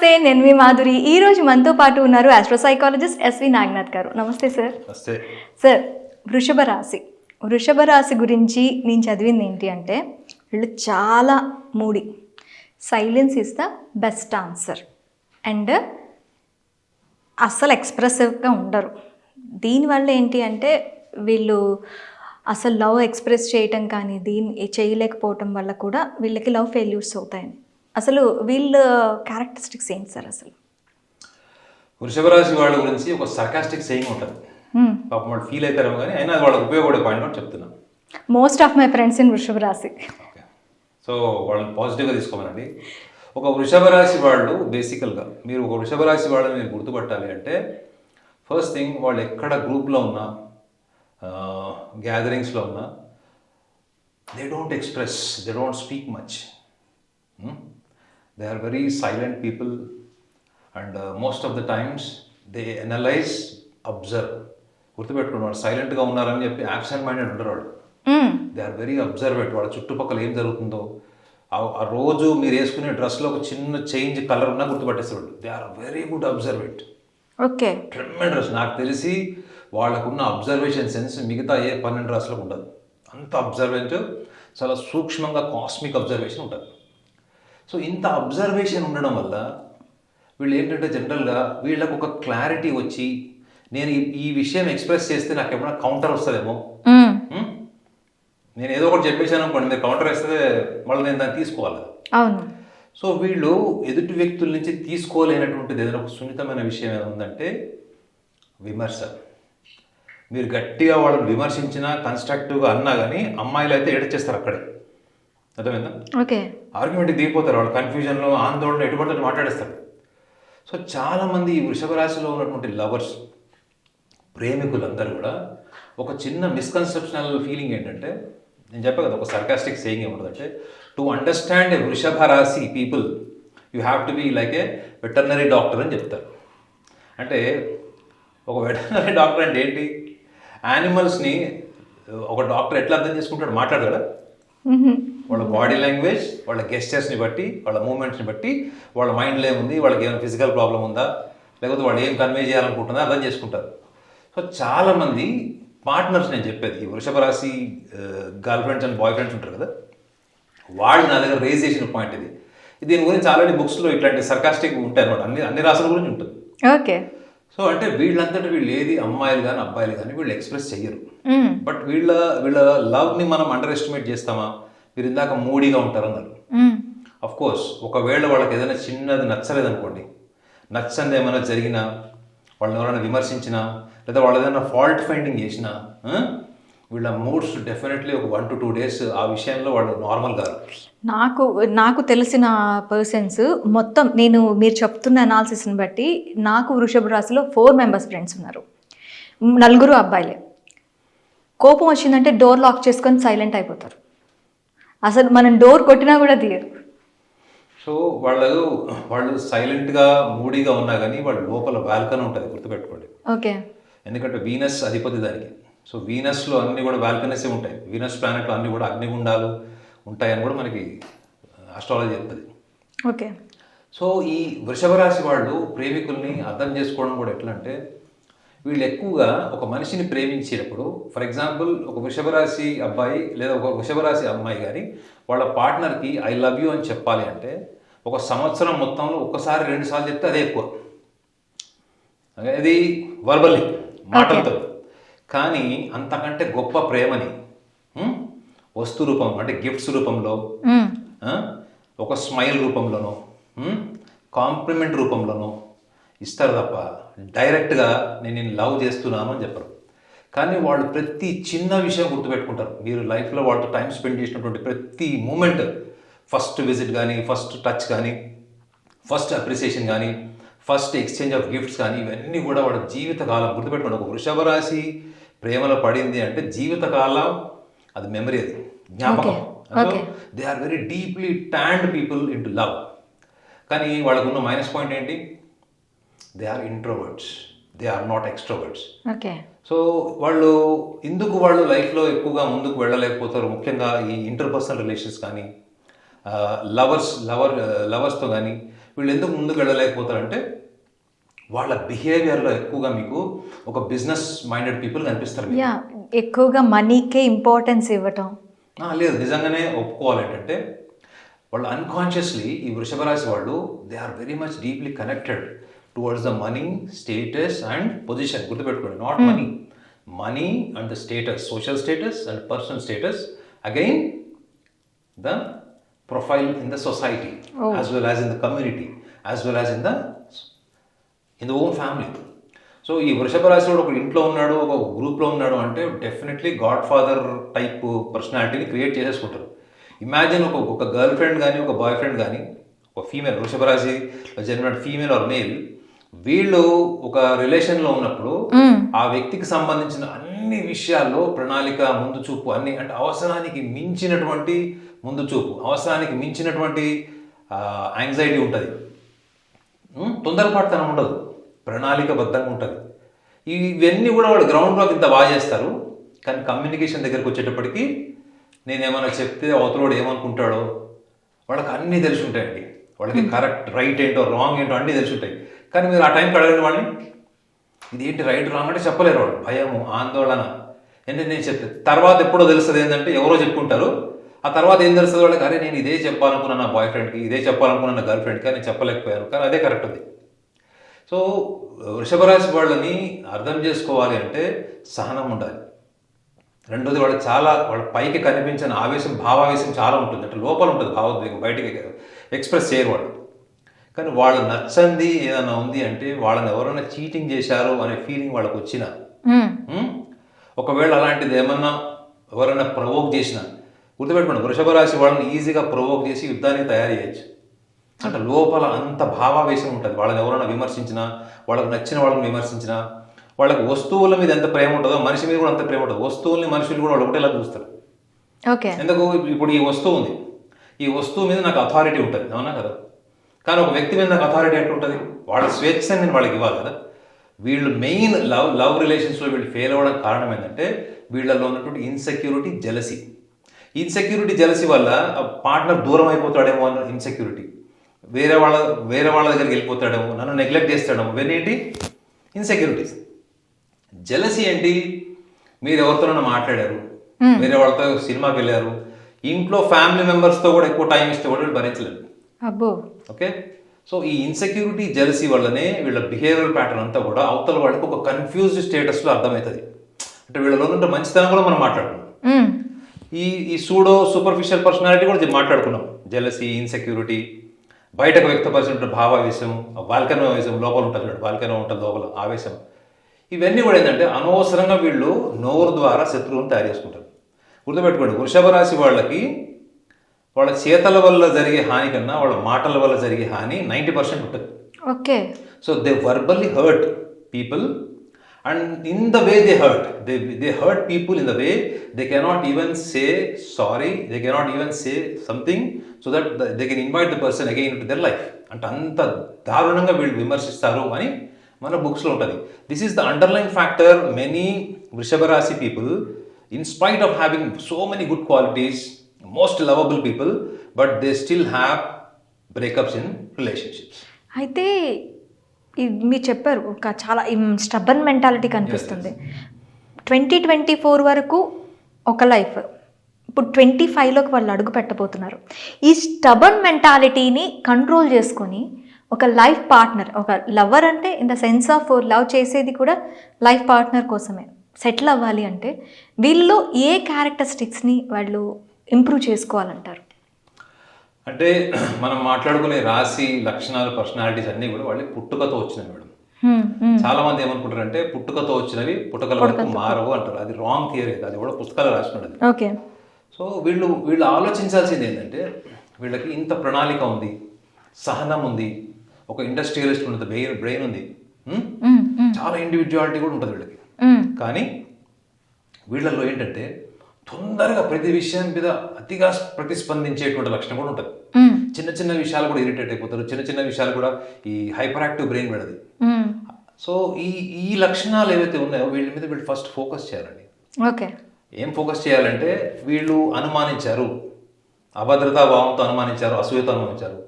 నమస్తే, నేను మీ మాధురి. ఈరోజు మనతో పాటు ఉన్నారు ఆస్ట్రోసైకాలజిస్ట్ ఎస్వి నాగనాథ్ గారు. నమస్తే సార్. నమస్తే సార్, వృషభ రాశి గురించి నేను చదివింది ఏంటి అంటే, వీళ్ళు చాలా moody, silence is the best answer and అస్సలు ఎక్స్ప్రెసివ్గా ఉండరు. దీనివల్ల ఏంటి అంటే వీళ్ళు అసలు లవ్ ఎక్స్ప్రెస్ చేయటం కానీ చేయలేకపోవటం వల్ల కూడా వీళ్ళకి లవ్ ఫెయిల్యూర్స్ అవుతాయని. అసలు వీళ్ళ క్యారెక్టరిస్టిక్స్ ఏంటి సార్? అసలు వృషభ రాశి వాళ్ళ గురించి ఒక సర్కాస్టిక్ సేయింగ్ ఉంటుంది. పాపం వాళ్ళు ఫీల్ అవుతారేమో కానీ అయినా వాళ్ళకి ఉపయోగపడే పాయింట్ కూడా చెప్తున్నాను. Most of my friends in వృషభ రాశి. ఓకే, సో వాళ్ళని పాజిటివ్గా తీసుకోమనండి. ఒక వృషభ రాశి వాళ్ళు బేసికల్గా మీరు ఒక వృషభ రాశి వాళ్ళని మీరు గుర్తుపట్టాలి అంటే ఫస్ట్ థింగ్, వాళ్ళు ఎక్కడ గ్రూప్లో ఉన్నా గ్యాదరింగ్స్లో ఉన్నా they don't express, they don't speak much. They are very silent people and most of the times they analyze, observe. గుర్తుపెట్టుకున్నాడు, సైలెంట్గా ఉన్నారని చెప్పి యాబ్సెంట్ మైండెడ్ ఉంటారు వాళ్ళు. They are very observant. వాళ్ళ చుట్టుపక్కల ఏం జరుగుతుందో ఆ రోజు మీరు వేసుకునే డ్రెస్లో ఒక చిన్న చేంజ్ కలర్ ఉన్నా గుర్తుపట్టేసేవాళ్ళు. They are very good observant. Okay, tremendous. నాకు తెలిసి వాళ్ళకున్న అబ్జర్వేషన్ సెన్స్ మిగతా ఏ 12 రాసులకు ఉండదు. అంత అబ్జర్వెంట్, చాలా సూక్ష్మంగా కాస్మిక్ అబ్జర్వేషన్ ఉంటుంది. సో ఇంత అబ్జర్వేషన్ ఉండడం వల్ల వీళ్ళు ఏంటంటే జనరల్గా వీళ్ళకు ఒక క్లారిటీ వచ్చి నేను ఈ విషయం ఎక్స్ప్రెస్ చేస్తే నాకు ఏమైనా కౌంటర్ వస్తుందేమో, నేను ఏదో ఒకటి చెప్పేశాను అనుకోండి, మీరు కౌంటర్ వేస్తే మళ్ళీ నేను దాన్ని తీసుకోవాలి. అవును. సో వీళ్ళు ఎదుటి వ్యక్తుల నుంచి తీసుకోలేనటువంటిది ఏదైనా ఒక సున్నితమైన విషయం ఏమైనా ఉందంటే విమర్శ. మీరు గట్టిగా వాళ్ళని విమర్శించినా కన్స్ట్రక్టివ్గా అన్నా కానీ అమ్మాయిలు అయితే ఏడ్చేస్తారు అక్కడే. అర్థమైందా? ఓకే. ఆర్గ్యుమెంట్కి దిగిపోతారు వాళ్ళు, కన్ఫ్యూజన్లో ఆందోళన ఎటువంటి మాట్లాడేస్తారు. సో చాలామంది ఈ వృషభ రాశిలో ఉన్నటువంటి లవర్స్, ప్రేమికులందరూ కూడా ఒక చిన్న మిస్కన్సెప్షనల్ ఫీలింగ్ ఏంటంటే, నేను చెప్పా కదా ఒక సర్కాస్టిక్ సేయింగ్ ఏముంటుందంటే, టు అండర్స్టాండ్ ఏ వృషభ రాశి people you have to be like a veterinary doctor అని చెప్తారు. అంటే ఒక వెటర్నరీ డాక్టర్ అంటే ఏంటి? యానిమల్స్ని ఒక డాక్టర్ ఎట్లా అర్థం చేసుకుంటాడు? మాట్లాడగలడా? వాళ్ళ బాడీ లాంగ్వేజ్, వాళ్ళ గెస్చర్స్ని బట్టి, వాళ్ళ మూమెంట్స్ని బట్టి వాళ్ళ మైండ్లో ఏముంది, వాళ్ళకి ఏమైనా ఫిజికల్ ప్రాబ్లం ఉందా, లేకపోతే వాళ్ళు ఏం కన్వే చేయాలనుకుంటుందా అర్థం చేసుకుంటారు. సో చాలామంది పార్ట్నర్స్, నేను చెప్పేది ఈ వృషభ రాశి girlfriends and boyfriends ఉంటారు కదా, వాళ్ళు నా దగ్గర రేజ్ చేసిన పాయింట్ ఇది. దీని గురించి ఆల్రెడీ బుక్స్లో ఇట్లాంటి సర్కాస్టిక్ ఉంటాయి అనమాట. అన్ని రాసుల గురించి ఉంటుంది. ఓకే. సో అంటే వీళ్ళంతటా వీళ్ళు ఏది అమ్మాయిలు కానీ అబ్బాయిలు కానీ వీళ్ళు ఎక్స్ప్రెస్ చెయ్యరు. బట్ వీళ్ళ లవ్ని మనం అండర్ ఎస్టిమేట్ చేస్తామా? మీరు ఇందాక మూడీగా ఉంటారన్నారు. అఫ్ కోర్స్ ఒకవేళ వాళ్ళకి ఏదైనా చిన్నది నచ్చలేదు అనుకోండి, నచ్చంది ఏమైనా జరిగినా, వాళ్ళని ఎవరైనా విమర్శించినా, లేదా వాళ్ళు ఏదైనా ఫాల్ట్ ఫైండింగ్ చేసినా వీళ్ళ మూడ్స్ డెఫినెట్లీ ఒక 1 to 2 days ఆ విషయంలో వాళ్ళు నార్మల్ కాదు. నాకు తెలిసిన పర్సన్స్ మొత్తం, మీరు చెప్తున్న అనాలిసిస్ని బట్టి నాకు వృషభ రాశిలో 4 మెంబర్స్ ఫ్రెండ్స్ ఉన్నారు. 4 అబ్బాయిలే. కోపం వచ్చిందంటే డోర్ లాక్ చేసుకొని సైలెంట్ అయిపోతారు. అసలు మనం డోర్ కొట్టినా కూడా తీయరు. సో వాళ్ళు సైలెంట్గా మూడీగా ఉన్నా కానీ వాళ్ళ లోపల బాల్కనీ ఉంటుంది, గుర్తుపెట్టుకోండి. ఓకే. ఎందుకంటే వీనస్ అధిపతి దానికి. సో వీనస్లో అన్నీ కూడా బాల్కనీసే ఉంటాయి. వీనస్ ప్లానెట్లో అన్నీ కూడా అగ్నిగుండాలు ఉంటాయని కూడా మనకి ఆస్ట్రాలజీ చెప్తుంది. ఓకే. సో ఈ వృషభ రాశి వాళ్ళు ప్రేమికుల్ని అర్థం చేసుకోవడం కూడా ఎట్లా అంటే, వీళ్ళు ఎక్కువగా ఒక మనిషిని ప్రేమించేటప్పుడు, ఫర్ ఎగ్జాంపుల్ ఒక వృషభ రాశి అబ్బాయి లేదా ఒక వృషభ రాశి అమ్మాయి కానీ వాళ్ళ పార్ట్నర్కి ఐ లవ్ యూ అని చెప్పాలి అంటే ఒక సంవత్సరం మొత్తంలో ఒక్కసారి 2 సార్లు చెప్తే అదే ఎక్కువ. అది వర్బల్లీ, మాటలతో. కానీ అంతకంటే గొప్ప ప్రేమని వస్తు రూపం అంటే గిఫ్ట్స్ రూపంలో, ఒక స్మైల్ రూపంలోనో, కాంప్లిమెంట్ రూపంలోనో ఇస్తారు తప్ప డైరెక్ట్గా నేను లవ్ చేస్తున్నాను అని చెప్పరు. కానీ వాళ్ళు ప్రతి చిన్న విషయం గుర్తుపెట్టుకుంటారు. మీరు లైఫ్లో వాళ్ళతో టైం స్పెండ్ చేసినటువంటి ప్రతి మూమెంట్, ఫస్ట్ విజిట్ కానీ, ఫస్ట్ టచ్ కానీ, ఫస్ట్ అప్రిసియేషన్ కానీ, ఫస్ట్ ఎక్స్చేంజ్ ఆఫ్ గిఫ్ట్స్ కానీ, ఇవన్నీ కూడా వాళ్ళ జీవితకాలం గుర్తుపెట్టుకోండి. ఒక వృషభ రాశి ప్రేమలో పడింది అంటే జీవితకాలం అది మెమరీ, అది జ్ఞాపకం. They are very deeply tuned people in to love. కానీ వాళ్ళకున్న మైనస్ పాయింట్ ఏంటి? They are introverts, they are not extroverts. Okay. So వాళ్ళు లైఫ్లో ఎక్కువగా ముందుకు వెళ్ళలేకపోతారు? ముఖ్యంగా ఈ ఇంటర్పర్సనల్ రిలేషన్స్ కానీ, లవర్స్తో కానీ వీళ్ళు ఎందుకు ముందుకు వెళ్ళలేకపోతారంటే వాళ్ళ బిహేవియర్లో ఎక్కువగా మీకు ఒక బిజినెస్ మైండెడ్ పీపుల్ కనిపిస్తారు మీకు. యా, ఎక్కువగా మనీకే ఇంపార్టెన్స్ ఇవ్వటం. లేదు, నిజంగానే ఒప్పుకోవాలి ఏంటంటే వాళ్ళు అన్కాన్షియస్లీ ఈ వృషభ రాశి వాళ్ళు they are very much deeply connected towards the money, status and position. గుర్తుపెట్టుకోండి, not money and the status, social status and personal status, again the profile in the society, as well as in the community, as well as in the own family. So ఈ వృషభ రాశి వాడు ఒక ఇంట్లో ఉన్నాడు, ఒక గ్రూప్లో ఉన్నాడు అంటే డెఫినెట్లీ గాడ్ ఫాదర్ టైప్ పర్సనాలిటీని క్రియేట్ చేసేసుకుంటారు. ఇమాజిన్ ఒక గర్ల్ ఫ్రెండ్ కానీ ఒక బాయ్ ఫ్రెండ్ కానీ ఒక ఫీమేల్, వృషభ రాశి జన్మిన ఫీమేల్ ఆర్ మేల్, వీళ్ళు ఒక రిలేషన్లో ఉన్నప్పుడు ఆ వ్యక్తికి సంబంధించిన అన్ని విషయాల్లో ప్రణాళిక, ముందు చూపు అన్ని, అంటే అవసరానికి మించినటువంటి ముందు చూపు, అవసరానికి మించినటువంటి యాంగ్జైటీ ఉంటుంది, తొందరపాటుతనం ఉండదు, ప్రణాళికబద్ధంగా ఉంటుంది. ఇవన్నీ కూడా వాడు గ్రౌండ్ వర్క్ ఇంత బాగా చేస్తారు. కానీ కమ్యూనికేషన్ దగ్గరికి వచ్చేటప్పటికి నేనేమైనా చెప్తే అవతలోడు ఏమనుకుంటాడో వాళ్ళకి అన్నీ తెలిసి ఉంటాయండి. వాళ్ళకి కరెక్ట్ రైట్ ఏంటో రాంగ్ ఏంటో అన్నీ తెలిసి ఉంటాయి. కానీ మీరు ఆ టైంకి అడగండి వాళ్ళని, ఇదేంటి రైట్ రాంగ్ అంటే చెప్పలేరు వాళ్ళు. భయము, ఆందోళన. ఏంటంటే నేను చెప్తే తర్వాత ఎప్పుడో తెలుస్తుంది ఏంటంటే ఎవరో చెప్పుకుంటారు. ఆ తర్వాత ఏం తెలుస్తుంది వాళ్ళకి, అరే నేను ఇదే చెప్పాలనుకున్నాను నా బాయ్ ఫ్రెండ్కి, ఇదే చెప్పాలనుకున్నాను నా గర్ల్ ఫ్రెండ్కి, నేను చెప్పలేకపోయాను. కానీ అదే కరెక్ట్ ఉంది. సో వృషభ రాశి వాళ్ళని అర్థం చేసుకోవాలి అంటే సహనం ఉండాలి. రెండోది వాళ్ళ పైకి కనిపించిన ఆవేశం, భావావేశం చాలా ఉంటుంది. అంటే లోపల ఉంటుంది భావోద్వేగం, బయటికి ఎక్స్ప్రెస్ చేయరు వాళ్ళు. కానీ వాళ్ళు నచ్చంది ఏదైనా ఉంది అంటే వాళ్ళని ఎవరైనా చీటింగ్ చేశారు అనే ఫీలింగ్ వాళ్ళకి వచ్చిన, ఒకవేళ అలాంటిది ఏమన్నా ఎవరైనా ప్రవోక్ చేసినా, గుర్తుపెట్టుకోండి, వృషభ రాశి వాళ్ళని ఈజీగా ప్రవోక్ చేసి యుద్ధానికి తయారు చేయొచ్చు. అంటే లోపల అంత భావావేశం ఉంటుంది. వాళ్ళని ఎవరైనా విమర్శించినా, వాళ్ళకి నచ్చిన వాళ్ళని విమర్శించినా, వాళ్ళకి వస్తువుల మీద ఎంత ప్రేమ ఉంటుందో మనిషి మీద కూడా అంత ప్రేమ ఉంటుంది. వస్తువుల్ని మనుషులు కూడా వాళ్ళు ఒకటేలా చూస్తారు. ఓకే, ఎందుకు, ఇప్పుడు ఈ వస్తువు ఉంది, ఈ వస్తువు మీద నాకు అథారిటీ ఉంటుంది, అవునా కదా? కానీ ఒక వ్యక్తి మీద నాకు అథారిటీ ఎట్లా ఉంటుంది? వాళ్ళ స్వేచ్ఛని నేను వాళ్ళకి ఇవ్వాలి కదా. వీళ్ళు మెయిన్ లవ్ రిలేషన్స్లో వీళ్ళు ఫెయిల్ అవ్వడానికి కారణం ఏంటంటే వీళ్ళలో ఉన్నటువంటి ఇన్సెక్యూరిటీ, జెలసీ. ఇన్సెక్యూరిటీ, జెలసీ వల్ల పార్ట్నర్ దూరం అయిపోతాడేమో అన్న ఇన్సెక్యూరిటీ, వేరే వాళ్ళ దగ్గరికి వెళ్ళిపోతాడేమో, నన్ను నెగ్లెక్ట్ చేస్తాడేమో, ఇవన్నీ ఇన్సెక్యూరిటీస్. జెలసీ ఏంటి, మీరు ఎవరితోనైనా మాట్లాడారు, వేరే వాళ్ళతో సినిమాకి వెళ్ళారు, ఇంట్లో ఫ్యామిలీ మెంబర్స్తో కూడా ఎక్కువ టైం ఇస్తే కూడా వీళ్ళు భరించలేదు. అబ్బో, ఓకే. సో ఈ ఇన్సెక్యూరిటీ, జెలసీ వల్లనే వీళ్ళ బిహేవియర్ ప్యాటర్న్ అంతా కూడా అవతల వాళ్ళకి ఒక కన్ఫ్యూజ్డ్ స్టేటస్లో అర్థమవుతుంది. అంటే వీళ్ళలో ఉంటే మంచితనం కూడా మనం మాట్లాడుకున్నాం. ఈ సూడో సూపర్ఫిషియల్ పర్సనాలిటీ కూడా మాట్లాడుకున్నాం. జెలసీ, ఇన్సెక్యూరిటీ, బయటకు వ్యక్తపరిచిన భావావేశం, వాల్కనోవేశం, లోపల ఉంటుంది, వాల్కనో ఉంటుంది లోపల ఆవేశం. ఇవన్నీ కూడా ఏంటంటే అనవసరంగా వీళ్ళు నోరు ద్వారా శత్రువులను తయారు చేసుకుంటారు. గుర్తుపెట్టుకోండి, వృషభ రాశి వాళ్ళకి వాళ్ళ చేతల వల్ల జరిగే హాని కన్నా వాళ్ళ మాటల వల్ల జరిగే హాని 90% ఉంటుంది. Okay. So they verbally hurt people, and in the way they hurt, they hurt people in the way they cannot even say sorry, they cannot even say something so that they can invite the person again to their life. అంటే అంత దారుణంగా వీళ్ళు విమర్శిస్తారు అని మన బుక్స్లో ఉంటుంది. This is the underline factor. Many వృషభ రాశి people, in spite of having so many good qualities, most lovable people, but they still have breakups in relationships. అయితే మీరు చెప్పారు ఒక చాలా స్టబన్ మెంటాలిటీ కనిపిస్తుంది. 2024 వరకు ఒక లైఫ్, ఇప్పుడు 25లోకి వాళ్ళు అడుగు పెట్టబోతున్నారు. ఈ స్టబన్ మెంటాలిటీని కంట్రోల్ చేసుకొని ఒక లైఫ్ పార్ట్నర్, ఒక లవర్ అంటే in the sense of love చేసేది కూడా లైఫ్ పార్ట్నర్ కోసమే, సెటిల్ అవ్వాలి అంటే వీళ్ళలో ఏ క్యారెక్టరిస్టిక్స్ని వాళ్ళు ఇంప్రూవ్ చేసుకోవాలంటారు? అంటే మనం మాట్లాడుకునే రాశి లక్షణాలు, పర్సనాలిటీస్ అన్నీ కూడా వాళ్ళకి పుట్టుకతో వచ్చినవి మేడం. చాలా మంది ఏమనుకుంటారంటే పుట్టుకతో వచ్చినవి పుట్టుకల వరకు మారవు అంటారు. అది రాంగ్ థియరీ. అది కూడా పుస్తకాలు రాసినది. ఓకే. సో వీళ్ళు ఆలోచించాల్సింది ఏంటంటే వీళ్ళకి ఇంత ప్రణాళిక ఉంది, సహనం ఉంది, ఒక ఇండస్ట్రియలిస్ట్ ఉన్నది, బ్రెయిన్ ఉంది, చాలా ఇండివిజువాలిటీ కూడా ఉంటుంది వీళ్ళకి. కానీ వీళ్ళల్లో ఏంటంటే తొందరగా ప్రతి విషయం మీద అతిగా ప్రతిస్పందించేటువంటి లక్షణం కూడా ఉంటుంది. చిన్న చిన్న విషయాలు కూడా ఇరిటేట్ అయిపోతారు, చిన్న చిన్న విషయాలు కూడా ఈ హైపర్ యాక్టివ్ బ్రెయిన్ వీళ్ళది. సో ఈ లక్షణాలు ఏవైతే ఉన్నాయో వీళ్ళ మీద వీళ్ళు ఫస్ట్ ఫోకస్ చేయాలండి. ఓకే. ఏం ఫోకస్ చేయాలంటే వీళ్ళు అనుమానించారు, అభద్రతా భావంతో అనుమానించారు, అసూయతో అనుమానించారు,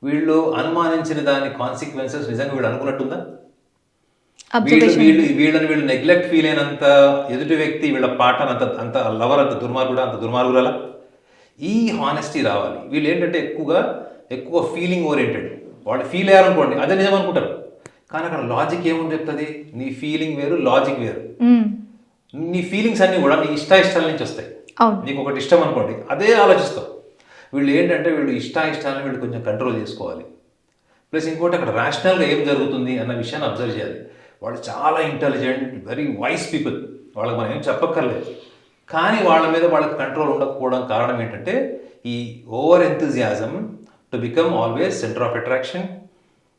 వీళ్ళు అనుమానించిన దాని కాన్సిక్వెన్సెస్ నిజంగా వీళ్ళు అనుకున్నట్టుందా? అబ్జర్వేషన్. వీళ్ళు నెగ్లెక్ట్ ఫీల్ అయినంత ఎదుటి వ్యక్తి వీళ్ళ పాటను అంత లవర్ అంత దుర్మార్గురాలా? ఈ హానెస్టీ రావాలి. వీళ్ళు ఏంటంటే ఎక్కువ ఫీలింగ్ ఓరియంటెడ్. వాళ్ళు ఫీల్ అయ్యారనుకోండి అదే నిజం అనుకుంటారు. కానీ అక్కడ లాజిక్ ఏముంది చెప్తుంది? నీ ఫీలింగ్ వేరు, లాజిక్ వేరు. నీ ఫీలింగ్స్ అన్నీ కూడా నీ ఇష్టాల నుంచి వస్తాయి. అవును. నీకు ఒకటి ఇష్టం అనుకోండి అదే ఆలోచిస్తావు. వీళ్ళు ఏంటంటే వీళ్ళు ఇష్టాలను వీళ్ళు కొంచెం కంట్రోల్ చేసుకోవాలి. ప్లస్ ఇంకోటి అక్కడ రేషనల్గా ఏం జరుగుతుంది అన్న విషయాన్ని అబ్జర్వ్ చేయాలి. వాళ్ళు చాలా ఇంటెలిజెంట్, వెరీ వైస్ పీపుల్. వాళ్ళకి మనం ఏం చెప్పక్కర్లేదు. కానీ వాళ్ళ మీద వాళ్ళకి కంట్రోల్ ఉండకపోవడం కారణం ఏంటంటే ఈ over enthusiasm to become always centre of attraction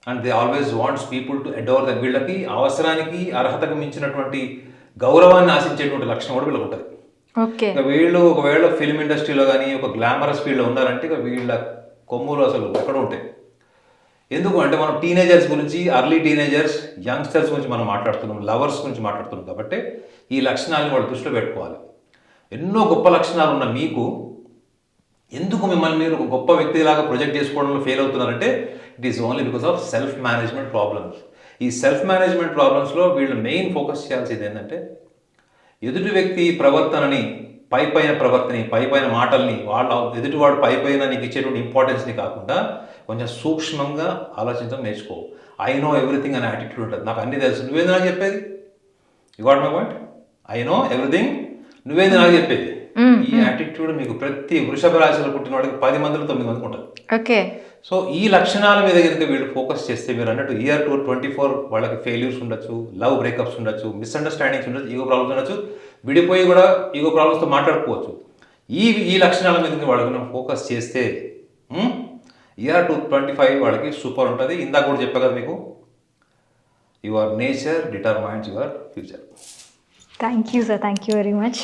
and they always wants people to adore them. వీళ్ళకి అవసరానికి అర్హతకు మించినటువంటి గౌరవాన్ని ఆశించేటువంటి లక్షణం కూడా వీళ్ళకి ఉంటుంది. ఓకే. ఇక వీళ్ళు ఒకవేళ ఫిల్మ్ ఇండస్ట్రీలో కానీ ఒక గ్లామరస్ ఫీల్డ్లో ఉన్నారంటే ఇక వీళ్ళ కొమ్ములు అసలు ఎక్కడ ఉంటాయి. ఎందుకు అంటే మనం టీనేజర్స్ గురించి, అర్లీ టీనేజర్స్, యంగ్స్టర్స్ గురించి మనం మాట్లాడుతున్నాం, లవర్స్ గురించి మాట్లాడుతున్నాం. కాబట్టి ఈ లక్షణాలను వాళ్ళు దృష్టిలో పెట్టుకోవాలి. ఎన్నో గొప్ప లక్షణాలు ఉన్న మీకు ఎందుకు మిమ్మల్ని మీరు ఒక గొప్ప వ్యక్తిలాగా ప్రొజెక్ట్ చేసుకోవడంలో ఫెయిల్ అవుతున్నారంటే it is only because of self management problems. ఈ సెల్ఫ్ మేనేజ్మెంట్ ప్రాబ్లమ్స్లో వీళ్ళు మెయిన్ ఫోకస్ చేయాల్సింది ఏంటంటే ఎదుటి వ్యక్తి ప్రవర్తనని, పైపైన మాటల్ని, వాళ్ళ ఎదుటివాడు పైపైన నీకు ఇచ్చేటువంటి ఇంపార్టెన్స్ని కాకుండా కొంచెం సూక్ష్మంగా ఆలోచించడం నేర్చుకో. ఐ నో ఎవ్రీథింగ్ అనే యాటిట్యూడ్ ఉంటుంది. నాకు అన్నీ తెలుసు, నువ్వేంది నాకు చెప్పేది? You got my point? I know everything, నువ్వేంది నాకు చెప్పేది? ఈ యాటిట్యూడ్ మీకు ప్రతి వృషభ రాశిలో పుట్టిన వాడికి 10 మందిలో 9 మందికి ఉంటుంది. ఓకే. సో ఈ లక్షణాల మీద కనుక వీళ్ళు ఫోకస్ చేస్తే మీరు అన్నట్టు ఇయర్ 24 వాళ్ళకి ఫెయిల్యూర్స్ ఉండొచ్చు, లవ్ బ్రేకప్స్ ఉండొచ్చు, మిస్అండర్స్టాండింగ్స్ ఉండొచ్చు, ఈగో ప్రాబ్లమ్స్ ఉండొచ్చు, విడిపోయి కూడా ఈగో ప్రాబ్లమ్స్తో మాట్లాడుకోవచ్చు. ఈ లక్షణాల మీద వాళ్ళకి మనం ఫోకస్ చేస్తే ఇయర్ 25 వాళ్ళకి సూపర్ ఉంటుంది. ఇందాక కూడా చెప్పా కదా మీకు, your nature determines your future. Thank you sir, thank you very much.